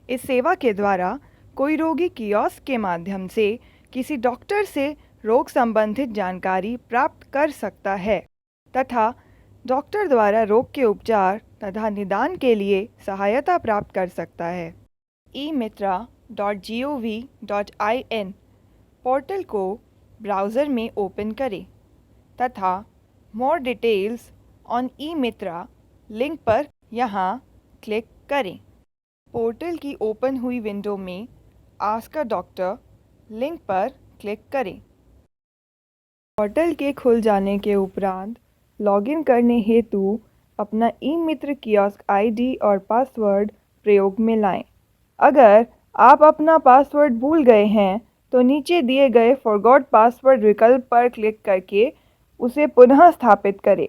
इस सेवा के द्वारा कोई रोगी कियोस्क के माध्यम से किसी डॉक्टर से रोग संबंधित जानकारी प्राप्त कर सकता है तथा डॉक्टर द्वारा रोग के उपचार तथा निदान के लिए सहायता प्राप्त कर सकता है। emitra.gov.in पोर्टल को ब्राउज़र में ओपन करें तथा मोर डिटेल्स ऑन ई-मित्रा लिंक पर यहाँ क्लिक करें। पोर्टल की ओपन हुई विंडो में आस्क अ डॉक्टर लिंक पर क्लिक करें। पोर्टल के खुल जाने के उपरांत लॉगिन करने हेतु अपना ई-मित्र कियोस्क आईडी और पासवर्ड प्रयोग में लाएं। अगर आप अपना पासवर्ड भूल गए हैं तो नीचे दिए गए फॉरगॉट पासवर्ड विकल्प पर क्लिक करके उसे पुनः स्थापित करें।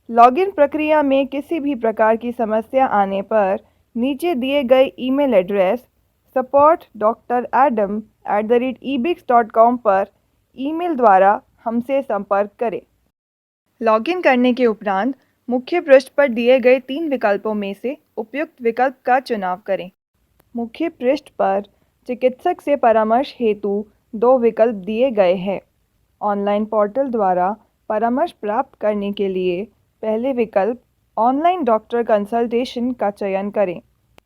लॉगिन प्रक्रिया में किसी भी प्रकार की समस्या आने पर नीचे दिए गए ईमेल एड्रेस support.adam@ebix.com पर ईमेल द्वारा हमसे संपर्क करें। लॉगिन करने के उपरांत मुख्य पृष्ठ पर दिए गए 3 विकल्पों में से उपयुक्त विकल्प का चुनाव करें। मुख्य पृष्ठ पर चिकित्सक से परामर्श हेतु 2 विकल्प दिए गए हैं। ऑनलाइन पोर्टल द्वारा परामर्श प्राप्त करने के लिए पहले विकल्प ऑनलाइन डॉक्टर कंसल्टेशन का चयन करें।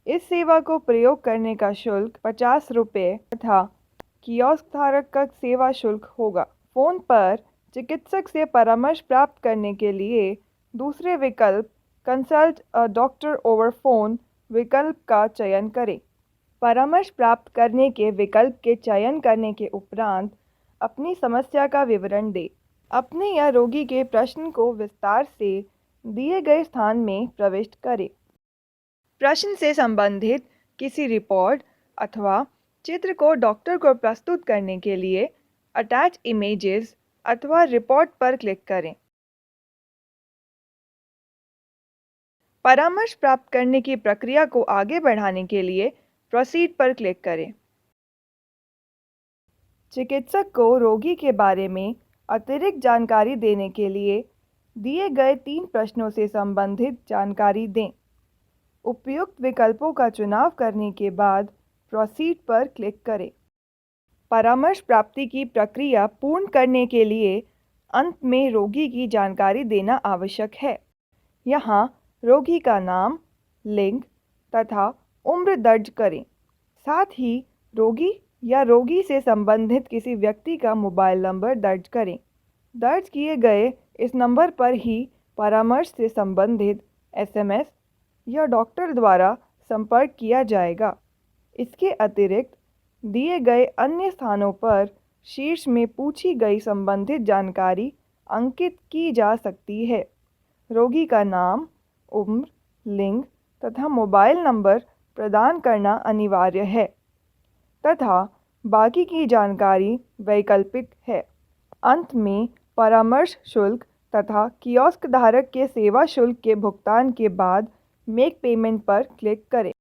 इस सेवा को प्रयोग करने का शुल्क 50 रुपये तथा कियोस्क धारक का सेवा शुल्क होगा। फ़ोन पर चिकित्सक से परामर्श प्राप्त करने के लिए दूसरे विकल्प consult a doctor over phone विकल्प का चयन करें। परामर्श प्राप्त करने के विकल्प के चयन करने के उपरांत अपनी समस्या का विवरण दें। अपने या रोगी के प्रश्न को विस्तार से दिए गए स्थान में प्रविष्ट करें। प्रश्न से संबंधित किसी रिपोर्ट अथवा चित्र को डॉक्टर को प्रस्तुत करने के लिए अटैच इमेजेस अथवा रिपोर्ट पर क्लिक करें। परामर्श प्राप्त करने की प्रक्रिया को आगे बढ़ाने के लिए प्रोसीड पर क्लिक करें। चिकित्सक को रोगी के बारे में अतिरिक्त जानकारी देने के लिए दिए गए 3 प्रश्नों से संबंधित जानकारी दें। उपयुक्त विकल्पों का चुनाव करने के बाद प्रोसीड पर क्लिक करें। परामर्श प्राप्ति की प्रक्रिया पूर्ण करने के लिए अंत में रोगी की जानकारी देना आवश्यक है। यहाँ रोगी का नाम, लिंग तथा उम्र दर्ज करें। साथ ही रोगी या रोगी से संबंधित किसी व्यक्ति का मोबाइल नंबर दर्ज करें। दर्ज किए गए इस नंबर पर ही परामर्श से संबंधित एसएमएस या डॉक्टर द्वारा संपर्क किया जाएगा। इसके अतिरिक्त दिए गए अन्य स्थानों पर शीर्ष में पूछी गई संबंधित जानकारी अंकित की जा सकती है। रोगी का नाम, उम्र, लिंग तथा मोबाइल नंबर प्रदान करना अनिवार्य है तथा बाकी की जानकारी वैकल्पिक है। अंत में परामर्श शुल्क तथा कियोस्क धारक के सेवा शुल्क के भुगतान के बाद मेक पेमेंट पर क्लिक करें।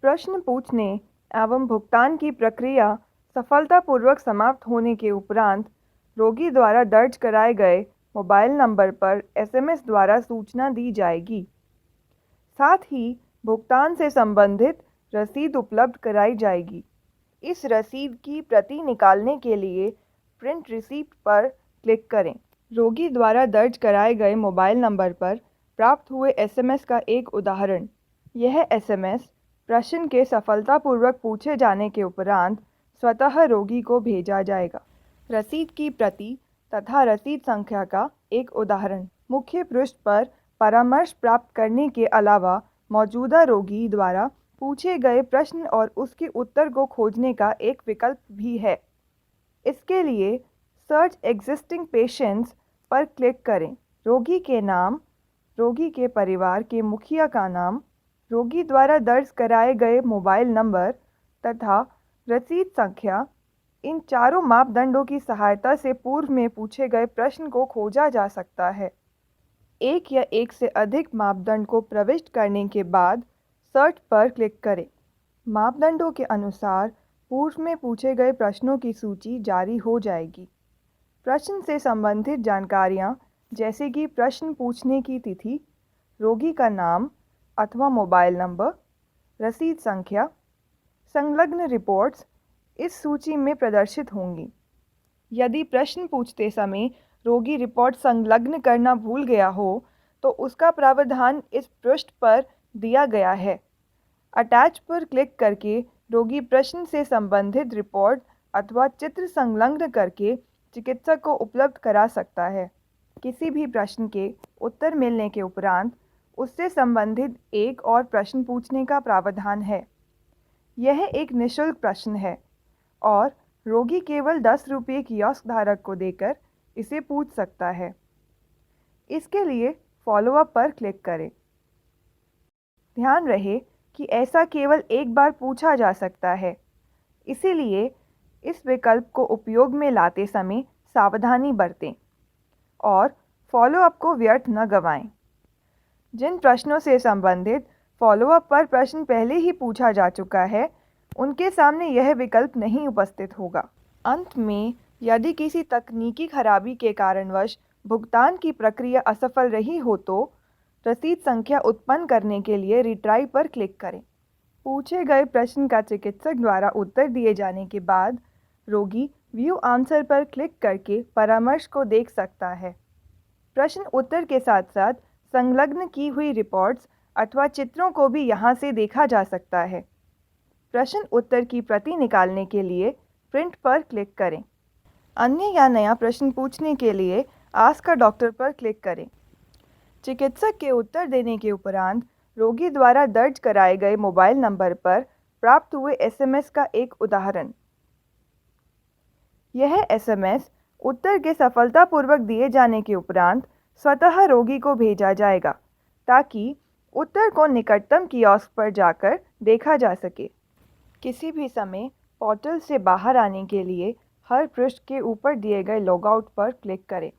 प्रश्न पूछने एवं भुगतान की प्रक्रिया सफलतापूर्वक समाप्त होने के उपरांत रोगी द्वारा दर्ज कराए गए मोबाइल नंबर पर एसएमएस द्वारा सूचना दी जाएगी। साथ ही भुगतान से संबंधित रसीद उपलब्ध कराई जाएगी। इस रसीद की प्रति निकालने के लिए प्रिंट रिसीप्ट पर क्लिक करें। रोगी द्वारा दर्ज कराए गए मोबाइल नंबर पर प्राप्त हुए एसएमएस का एक उदाहरण। यह एसएमएस प्रश्न के सफलतापूर्वक पूछे जाने के उपरांत स्वतः रोगी को भेजा जाएगा। रसीद की प्रति तथा रसीद संख्या का एक उदाहरण। मुख्य पृष्ठ पर परामर्श प्राप्त करने के अलावा मौजूदा रोगी द्वारा पूछे गए प्रश्न और उसके उत्तर को खोजने का एक विकल्प भी है। इसके लिए सर्च एग्जिस्टिंग पेशेंट्स पर क्लिक करें। रोगी के नाम, रोगी के परिवार के मुखिया का नाम, रोगी द्वारा दर्ज कराए गए मोबाइल नंबर तथा रसीद संख्या, इन चारों मापदंडों की सहायता से पूर्व में पूछे गए प्रश्न को खोजा जा सकता है। एक या एक से अधिक मापदंड को प्रविष्ट करने के बाद सर्च पर क्लिक करें। मापदंडों के अनुसार पूर्व में पूछे गए प्रश्नों की सूची जारी हो जाएगी। प्रश्न से संबंधित जानकारियाँ जैसे कि प्रश्न पूछने की तिथि, रोगी का नाम, अथवा मोबाइल नंबर, रसीद संख्या, संलग्न रिपोर्ट्स इस सूची में प्रदर्शित होंगी। यदि प्रश्न पूछते समय रोगी रिपोर्ट संलग्न करना भूल गया हो तो उसका प्रावधान इस पृष्ठ पर दिया गया है। अटैच पर क्लिक करके रोगी प्रश्न से संबंधित रिपोर्ट अथवा चित्र संलग्न करके चिकित्सक को उपलब्ध करा सकता है। किसी भी प्रश्न के उत्तर मिलने के उपरांत उससे संबंधित एक और प्रश्न पूछने का प्रावधान है। यह एक निःशुल्क प्रश्न है और रोगी केवल 10 रुपये कियोस्क धारक को देकर इसे पूछ सकता है। इसके लिए फॉलोअप पर क्लिक करें। ध्यान रहे कि ऐसा केवल एक बार पूछा जा सकता है, इसीलिए इस विकल्प को उपयोग में लाते समय सावधानी बरतें और फॉलोअप को व्यर्थ न गंवाएं। जिन प्रश्नों से संबंधित फॉलोअप पर प्रश्न पहले ही पूछा जा चुका है, उनके सामने यह विकल्प नहीं उपस्थित होगा। अंत में, यदि किसी तकनीकी खराबी के कारणवश भुगतान की प्रक्रिया असफल रही हो तो रसीद संख्या उत्पन्न करने के लिए रिट्राई पर क्लिक करें। पूछे गए प्रश्न का चिकित्सक द्वारा उत्तर दिए जाने के बाद रोगी व्यू आंसर पर क्लिक करके परामर्श को देख सकता है। प्रश्न उत्तर के साथ साथ संलग्न की हुई रिपोर्ट्स अथवा चित्रों को भी यहाँ से देखा जा सकता है। प्रश्न उत्तर की प्रति निकालने के लिए प्रिंट पर क्लिक करें। अन्य या नया प्रश्न पूछने के लिए आस्क अ डॉक्टर पर क्लिक करें। चिकित्सक के उत्तर देने के उपरांत रोगी द्वारा दर्ज कराए गए मोबाइल नंबर पर प्राप्त हुए एसएमएस का एक उदाहरण। यह एसएमएस उत्तर के सफलतापूर्वक दिए जाने के उपरांत स्वतः रोगी को भेजा जाएगा ताकि उत्तर को निकटतम कियोस्क पर जाकर देखा जा सके। किसी भी समय पोर्टल से बाहर आने के लिए हर पृष्ठ के ऊपर दिए गए लॉगआउट पर क्लिक करें।